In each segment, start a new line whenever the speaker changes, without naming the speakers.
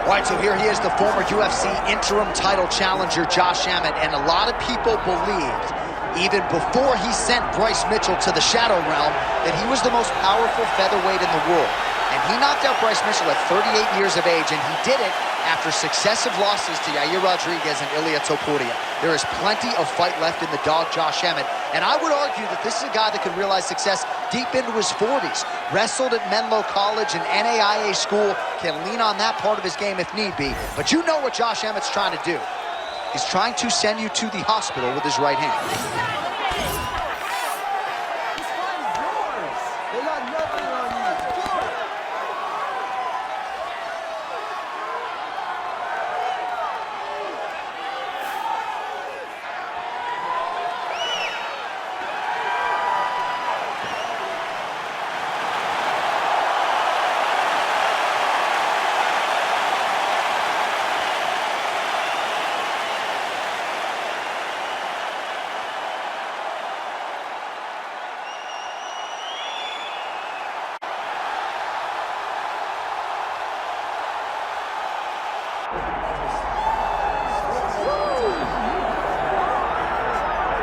All right, so here he is, the former UFC interim title challenger, Josh Emmett, and a lot of people believed, even before he sent Bryce Mitchell to the Shadow Realm, that he was the most powerful featherweight in the world. And he knocked out Bryce Mitchell at 38 years of age, and he did it after successive losses to Yair Rodriguez and Ilia Topuria. There is plenty of fight left in the dog, Josh Emmett, and I would argue that this is a guy that could realize success deep into his 40s. Wrestled at Menlo College and NAIA school, can lean on that part of his game if need be. But you know what Josh Emmett's trying to do. He's trying to send you to the hospital with his right hand.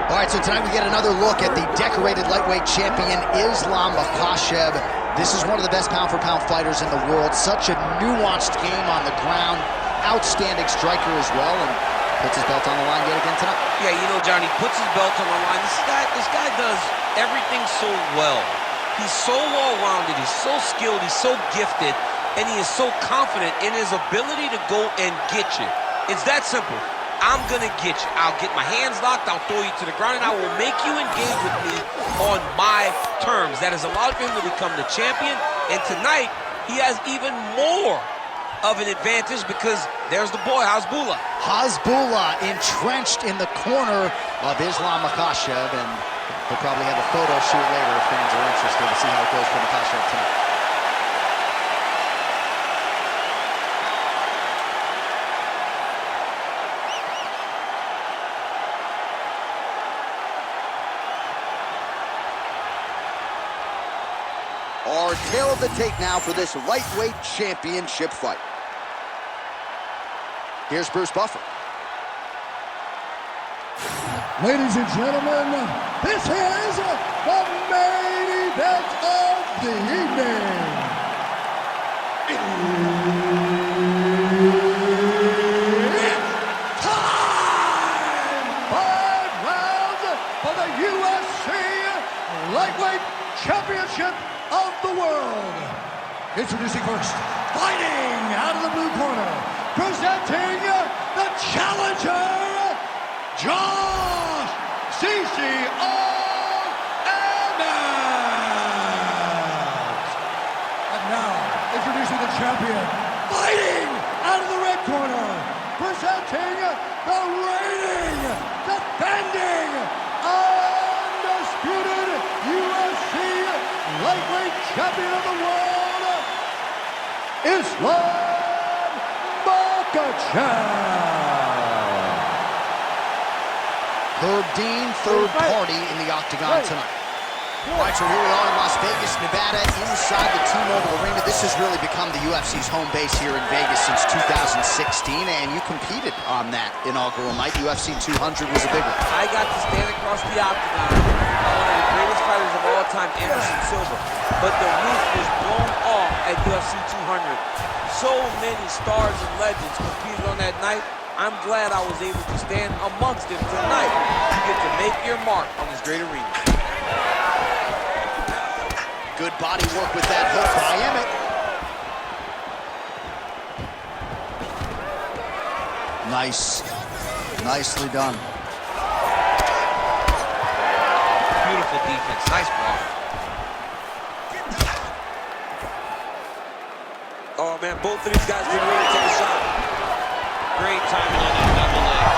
All right, so tonight we get another look at the decorated lightweight champion, Islam Makhachev. This is one of the best pound-for-pound fighters in the world. Such a nuanced game on the ground. Outstanding striker as well, and puts his belt on the line yet again tonight. Yeah, you know, Johnny, puts his belt on the line. This guy does everything so well. He's so well-rounded, he's so skilled, he's so gifted, and he is so confident in his ability to go and get you. It's that simple. I'm gonna get you. I'll get my hands locked, I'll throw you to the ground, and I will make you engage with me on my terms. That has allowed him to become the champion, and tonight, he has even more of an advantage because there's the boy, Hasbullah. Hasbullah entrenched in the corner of Islam Makhachev, and he'll probably have a photo shoot later if fans are interested to see how it goes for Makhachev tonight. Our tale of the tape now for this lightweight championship fight. Here's Bruce Buffer.
Ladies and gentlemen, this is the main event of the evening. It's time! 5 rounds for the UFC Lightweight Championship of the world. Introducing first, fighting out of the blue corner, presenting the challenger, Josh CCO Emmett. And now, introducing the champion, fighting out of the red corner, presenting the reigning, defending, undisputed UFC lightweight champion of the world, Islam Makhachev.
Herb Dean, third party in the octagon tonight. All right, so here we are in Las Vegas, Nevada, inside the T-Mobile Arena. This has really become the UFC's home base here in Vegas since 2016, and you competed on that inaugural night. UFC 200 was a big one.
I got to stand across the octagon, one of the greatest fighters of all time, Anderson Silva. But the roof was blown off at UFC 200. So many stars and legends competed on that night. I'm glad I was able to stand amongst them tonight. You get to make your mark on this great arena.
Good body work with that hook by Emmett. Nice. Nicely done.
Beautiful defense. Nice block. Oh, man, both of these guys getting ready to take a shot. Great timing on that double leg.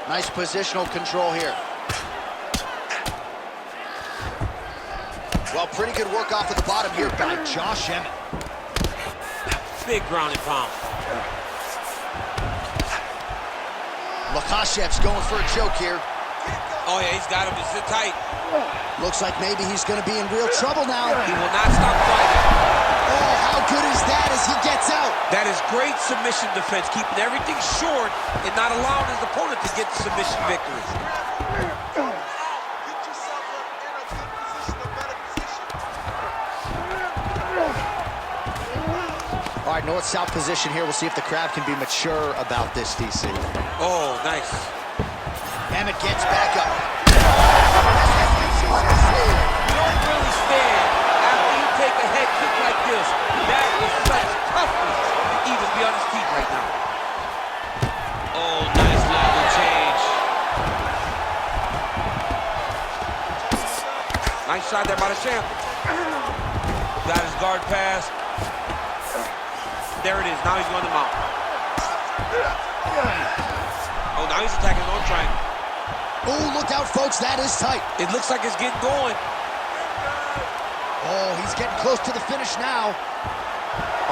Nice positional control here. Well, pretty good work off of the bottom here by Josh Emmett.
Big ground and pound.
Makhachev's going for a choke here.
Oh, yeah, he's got him to sit tight.
Looks like maybe he's going to be in real trouble now.
He will not stop fighting.
Lights out.
That is great submission defense, keeping everything short and not allowing his opponent to get the submission victory.
All right, north-south position here. We'll see if the crowd can be mature about this, DC.
Oh, nice.
Emmett gets back up.
You don't really stand after you take a head kick like this. That is such toughness to even be on his feet right now. Oh, nice level change. Nice shot there by the champ. Got his guard pass. There it is. Now he's going to mount. Oh, now he's attacking his own triangle.
Oh, look out, folks. That is tight.
It looks like it's getting going.
Oh, he's getting close to the finish now.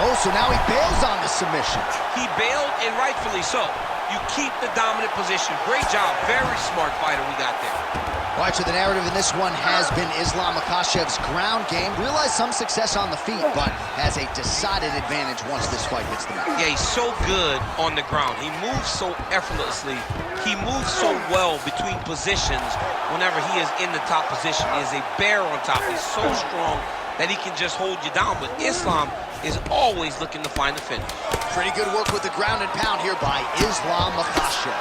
Oh, so now he bails on the submission.
He bailed, and rightfully so. You keep the dominant position. Great job. Very smart fighter we got there.
All right, so the narrative in this one has been Islam Makhachev's ground game. Realized some success on the feet, but has a decided advantage once this fight hits the mat.
Yeah, he's so good on the ground. He moves so effortlessly. He moves so well between positions whenever he is in the top position. He is a bear on top. He's so strong that he can just hold you down. But Islam is always looking to find the finish.
Pretty good work with the ground and pound here by Islam Makhachev.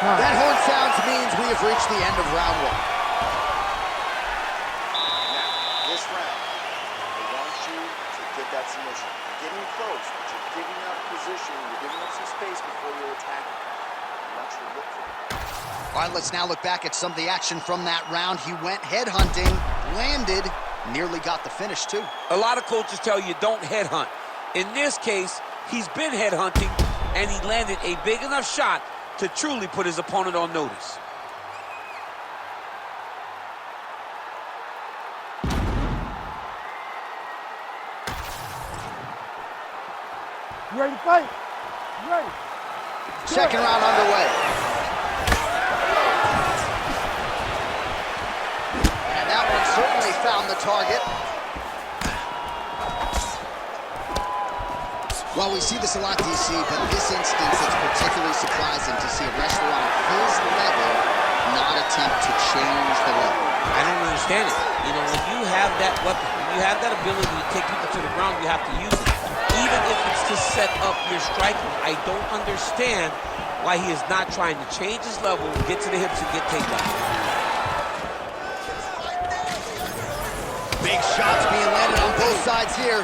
That horn sounds means we have reached the end of round one.
Now, this round, I want you to get that submission. You're getting close, but you're giving up position, you're giving up some space before you're attacking. I want you to look for it.
All right, let's now look back at some of the action from that round. He went headhunting, landed, nearly got the finish too.
A lot of coaches tell you don't headhunt. In this case, he's been headhunting, and he landed a big enough shot to truly put his opponent on notice.
You ready to fight? You ready?
Second round underway. And that one certainly found the target. Well, we see this a lot, DC, but in this instance, it's particularly surprising to see a wrestler on his level not attempt to change the level.
I don't understand it. You know, when you have that weapon, when you have that ability to take people to the ground, you have to use it. Even if it's to set up your striking, I don't understand why he is not trying to change his level, get to the hips, and get takedown.
Big shots being landed on both sides here.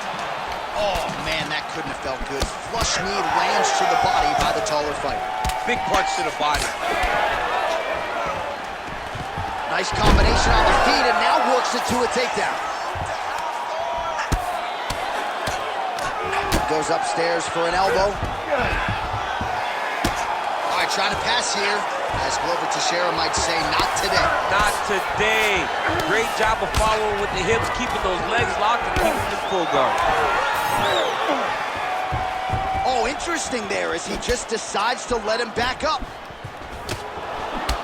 Oh, man, that couldn't have felt good. Flush knee lands to the body by the taller fighter.
Big punch to the body.
Nice combination on the feet, and now works it to a takedown. Goes upstairs for an elbow. All right, trying to pass here. As Glover Teixeira might say, not today.
Not today. Great job of following with the hips, keeping those legs locked and keeping them in full guard.
Oh, interesting there as he just decides to let him back up.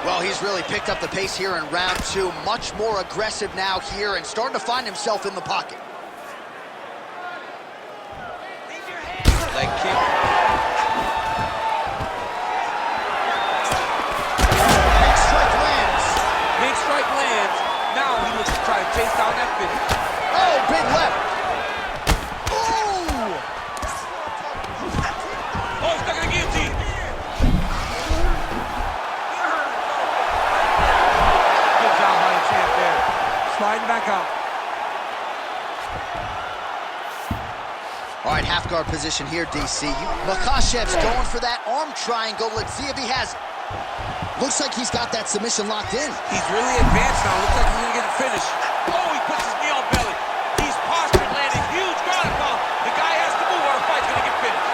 Well, he's really picked up the pace here in round two. Much more aggressive now here and starting to find himself in the pocket.
Leg kick.
Big strike lands.
Big strike lands. Now he looks to try to chase down that finish.
Oh, big left.
Oh, he's stuck in the guillotine. Good job by the champ there. Sliding back out.
All right, half guard position here, DC. Makhachev's going for that arm triangle. Let's see if he has it. Looks like he's got that submission locked in.
He's really advanced now. Looks like he's gonna get a finish. Oh, he puts his knee on belly. He's postured, landing huge ground and pound. The guy has to move or the fight's gonna get finished.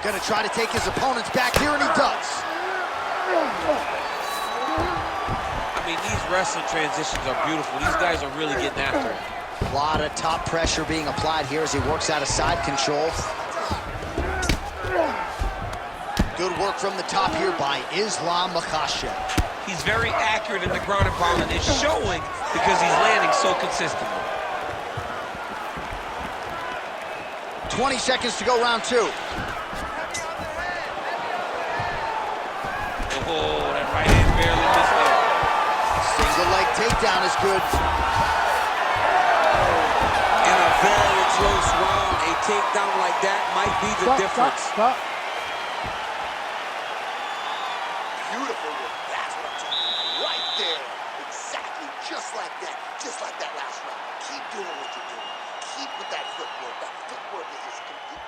Gonna try to take his opponents back here, and he does.
I mean, these wrestling transitions are beautiful. These guys are really getting after it.
A lot of top pressure being applied here as he works out of side control. Good work from the top here by Islam Makhachev.
He's very accurate in the ground and pound, and it's showing because he's landing so consistently.
20 seconds to go, round 2.
Oh, that right hand barely missed there.
Single leg takedown is good.
In a very close round, a takedown like that might be the difference.
Stop.
Beautiful work. That's what I'm talking about. Right there. Exactly. Just like that. Just like that last round. Keep doing what you're doing. Keep with that footwork. That footwork is just complete.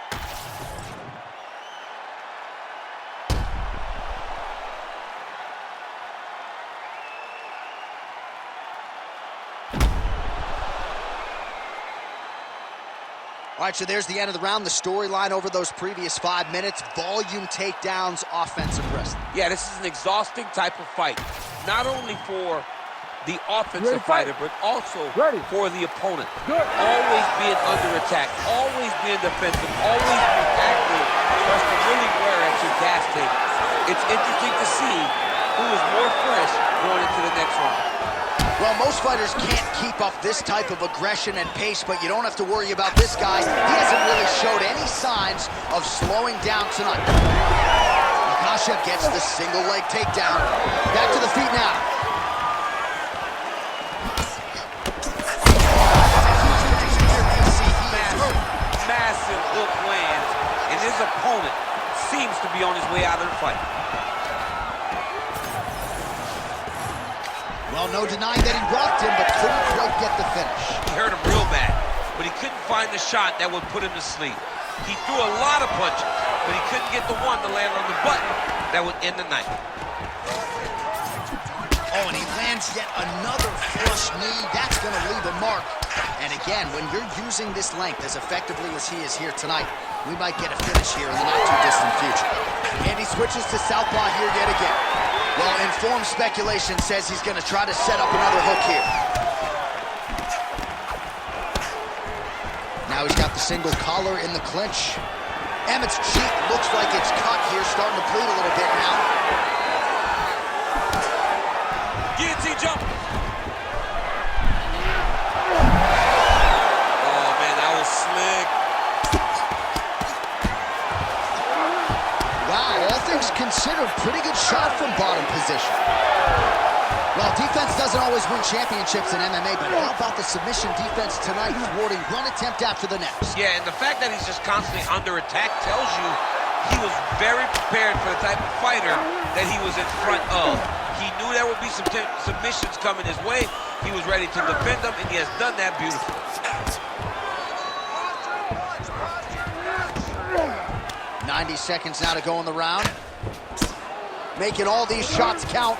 All right, so there's the end of the round. The storyline over those previous 5 minutes, volume takedowns, offensive wrestling.
Yeah, this is an exhausting type of fight. Not only for the offensive fighter, but also for the opponent. Always being under attack, always being defensive, always being active for us to really wear at your gas tank. It's interesting to see who is more fresh going into the next round.
Well, most fighters can't keep up this type of aggression and pace, but you don't have to worry about this guy. He hasn't really showed any signs of slowing down tonight. Makhachev gets the single leg takedown. Back to the feet now.
Massive hook lands, and his opponent seems to be on his way out of the fight.
Well, no denying that he rocked him, but couldn't quite get the finish.
He hurt him real bad, but he couldn't find the shot that would put him to sleep. He threw a lot of punches, but he couldn't get the one to land on the button that would end the night.
Oh, and he lands yet another flush knee. That's going to leave a mark. And again, when you're using this length as effectively as he is here tonight, we might get a finish here in the not-too-distant future. And he switches to southpaw here yet again. Well, informed speculation says he's going to try to set up another hook here. Now he's got the single collar in the clinch. Emmett's cheek looks like it's cut here, starting to bleed a little bit now.
Guillotine jump. Oh, man, that was slick.
Wow, all things considered, pretty good shot from bottom position. Well, defense doesn't always win championships in MMA, but how about the submission defense tonight, thwarting one attempt after the next?
Yeah, and the fact that he's just constantly under attack tells you he was very prepared for the type of fighter that he was in front of. He knew there would be some submissions coming his way. He was ready to defend them, and he has done that beautifully.
90 seconds now to go in the round. Making all these shots count.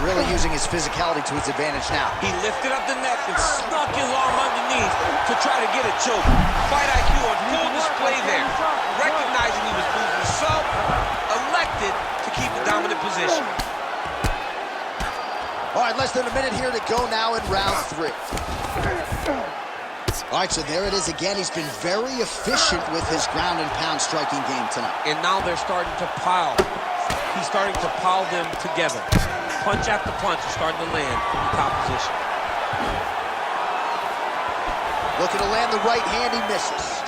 Really using his physicality to his advantage now.
He lifted up the neck and snuck his arm underneath to try to get a choke. Fight IQ on full display there. Recognizing he was losing the sub, elected to keep the dominant position.
All right, less than a minute here to go now in round 3. All right, so there it is again. He's been very efficient with his ground and pound striking game tonight.
And now they're starting to pile. He's starting to pile them together. Punch after punch is starting to land in the top position.
Looking to land the right hand, he misses.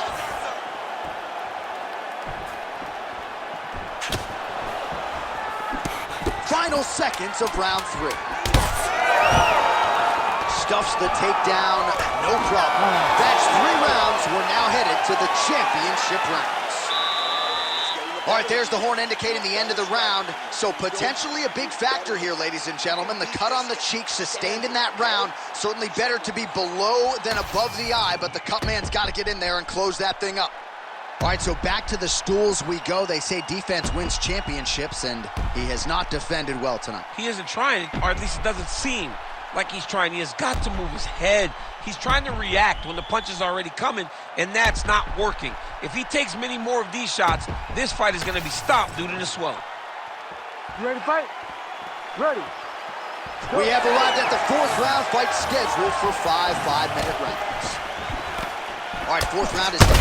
Final seconds of round 3. Stuffs the takedown, no problem. That's 3 rounds. We're now headed to the championship rounds. All right, there's the horn indicating the end of the round. So potentially a big factor here, ladies and gentlemen. The cut on the cheek sustained in that round. Certainly better to be below than above the eye, but the cut man's got to get in there and close that thing up. All right, so back to the stools we go. They say defense wins championships, and he has not defended well tonight.
He isn't trying, or at least it doesn't seem like he's trying. He has got to move his head. He's trying to react when the punch is already coming, and that's not working. If he takes many more of these shots, this fight is going to be stopped due to the swelling.
You ready to fight? Ready.
We have arrived at the 4th round, fight scheduled for 5 5-minute rounds. All right, 4th round is the...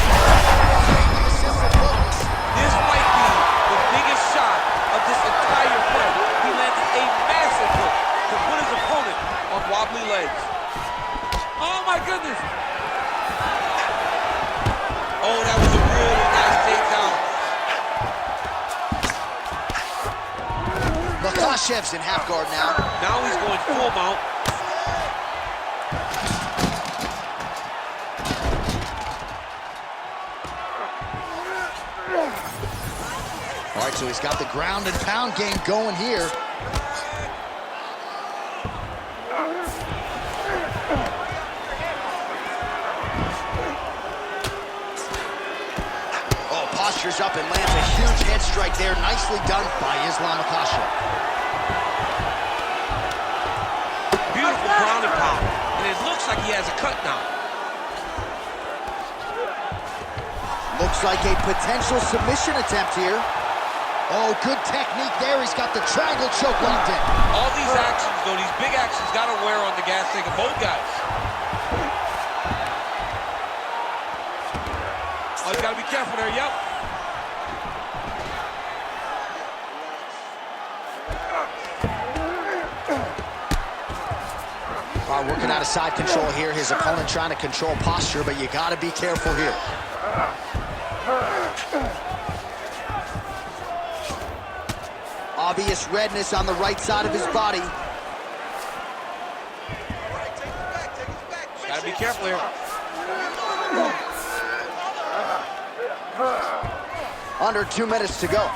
This might be the biggest shot of this entire fight. He landed a massive goodness. Oh, that was a really nice takedown.
Makhachev's in half guard now.
Now he's going full mount.
All right, so he's got the ground and pound game going here. Oh, postures up and lands a huge head strike there. Nicely done by Islam Makhachev.
Beautiful ground and pound. And it looks like he has a cut now.
Looks like a potential submission attempt here. Oh, good technique there. He's got the triangle choke locked in.
All these actions, though, these big actions, got to wear on the gas tank of both guys. Oh, you got to be careful there, yep.
Working out of side control here. His opponent trying to control posture, but you got to be careful here. Obvious redness on the right side of his body.
Got to be careful here.
Under 2 minutes to go.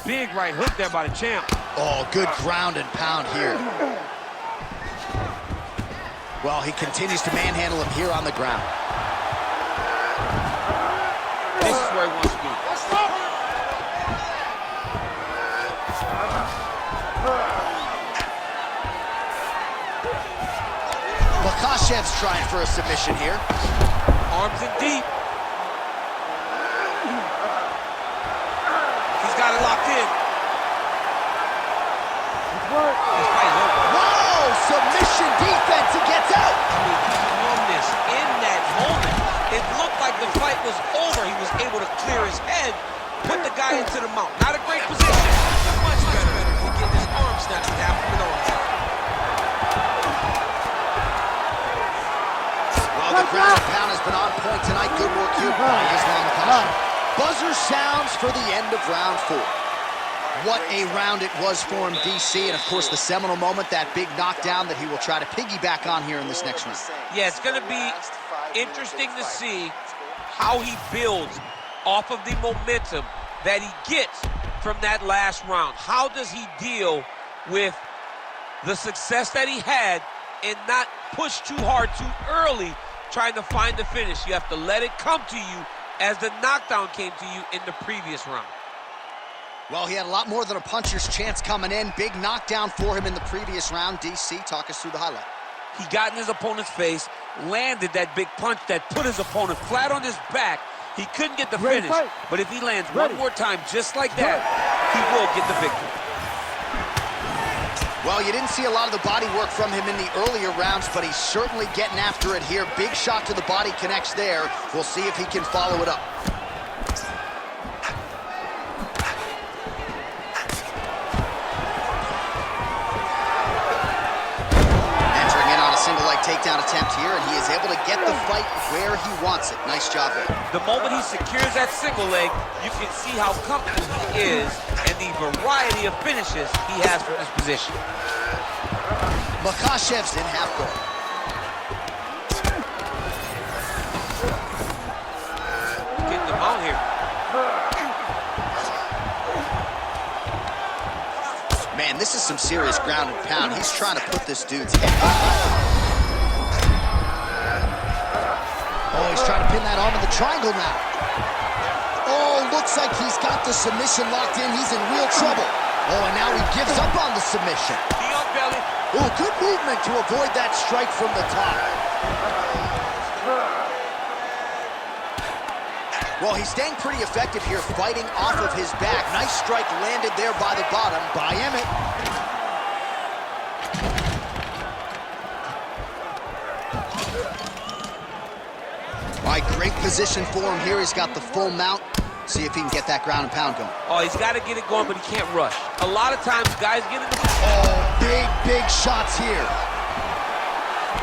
Big right hook there by the champ.
Oh, good ground and pound here. Well, he continues to manhandle him here on the ground.
This is where he wants to be.
Makhachev's trying for a submission here.
Arms in deep. He's got it locked in.
Whoa! Submission defense. He gets out.
Calmness in that moment. It looked like the fight was over. He was able to clear his head, put the guy into the mount. Not a great position. Much better if he get his arm snapped and tap him in the arm.
Well, the ground and pound has been on point tonight. Good work here by Islam Makhachev. Buzzer sounds for the end of round 4. What a round it was for him, DC, and of course the seminal moment, that big knockdown that he will try to piggyback on here in this next round.
Yeah, it's going to be interesting to see how he builds off of the momentum that he gets from that last round. How does he deal with the success that he had and not push too hard too early trying to find the finish? You have to let it come to you as the knockdown came to you in the previous round.
Well, he had a lot more than a puncher's chance coming in. Big knockdown for him in the previous round. DC, talk us through the highlight.
He got in his opponent's face, landed that big punch that put his opponent flat on his back. He couldn't get the finish, but if he lands one more time just like that, he will get the victory.
Well, you didn't see a lot of the body work from him in the earlier rounds, but he's certainly getting after it here. Big shot to the body connects there. We'll see if he can follow it up. Takedown attempt here, and he is able to get the fight where he wants it. Nice job there.
The moment he secures that single leg, you can see how comfortable he is and the variety of finishes he has from this position.
Makhachev's in half guard.
Getting them out here.
Man, this is some serious ground and pound. He's trying to put this dude's head. Oh, he's trying to pin that arm in the triangle now. Oh, looks like he's got the submission locked in. He's in real trouble. Oh, and now he gives up on the submission.
Knee on belly.
Oh, good movement to avoid that strike from the top. Well, he's staying pretty effective here, fighting off of his back. Nice strike landed there by the bottom by Emmett. All right, great position for him here. He's got the full mount. See if he can get that ground and pound going.
Oh, he's got to get it going, but he can't rush. A lot of times, guys get in the...
Oh, big shots here.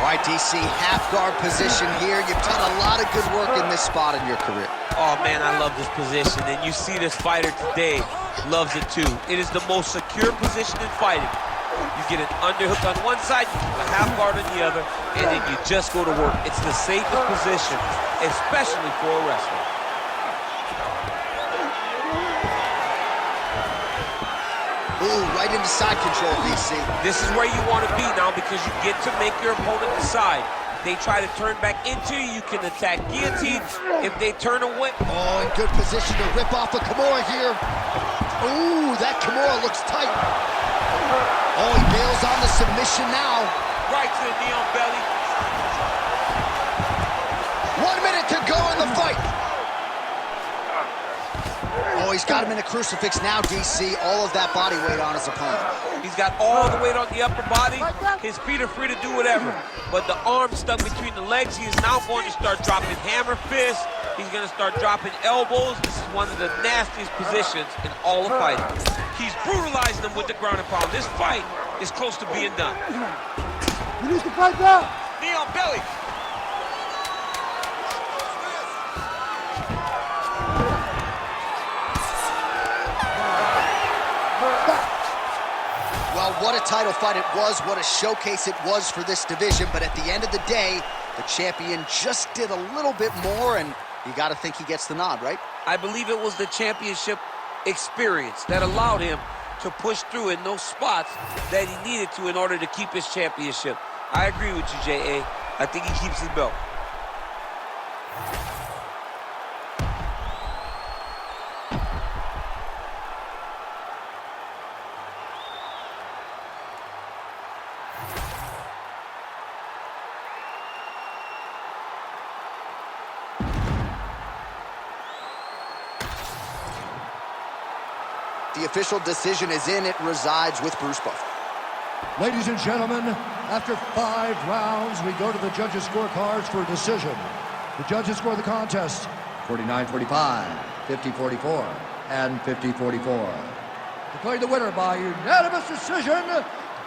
All right, DC, half guard position here. You've done a lot of good work in this spot in your career.
Oh, man, I love this position. And you see this fighter today loves it, too. It is the most secure position in fighting. You get an underhook on one side, you keep a half guard on the other, and then you just go to work. It's the safest position, especially for a wrestler.
Ooh, right into side control, DC.
This is where you want to be now because you get to make your opponent decide. They try to turn back into you, you can attack guillotine. If they turn away...
Oh, in good position to rip off a Kimura here. Ooh, that Kimura looks tight. Oh, he bails on the submission now.
Right to the knee on belly.
1 minute to go in the fight. Oh, he's got him in a crucifix now, DC. All of that body weight on his opponent.
He's got all the weight on the upper body. His feet are free to do whatever. But the arm stuck between the legs. He is now going to start dropping hammer fists. He's going to start dropping elbows. This is one of the nastiest positions in all of fighting. He's brutalizing them with the ground and pound. This fight is close to being done.
You need to fight now.
Knee on belly.
Well, what a title fight it was, what a showcase it was for this division, but at the end of the day, the champion just did a little bit more, and you got to think he gets the nod, right?
I believe it was the championship experience that allowed him to push through in those spots that he needed to in order to keep his championship. I agree with you, J.A. I think he keeps his belt.
The official decision is in. It resides with Bruce Buffer.
Ladies and gentlemen, after 5 rounds, we go to the judges' scorecards for a decision. The judges score the contest 49-45, 50-44, and 50-44. Declaring the winner by unanimous decision,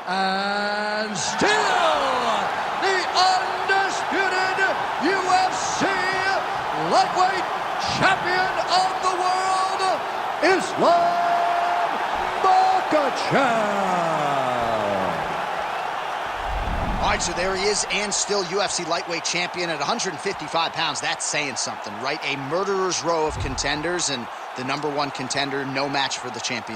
and still the undisputed UFC lightweight champion of the world, Makhachev.
All right, so there he is, and still UFC lightweight champion at 155 pounds. That's saying something, right? A murderer's row of contenders, and the #1 contender, no match for the champion.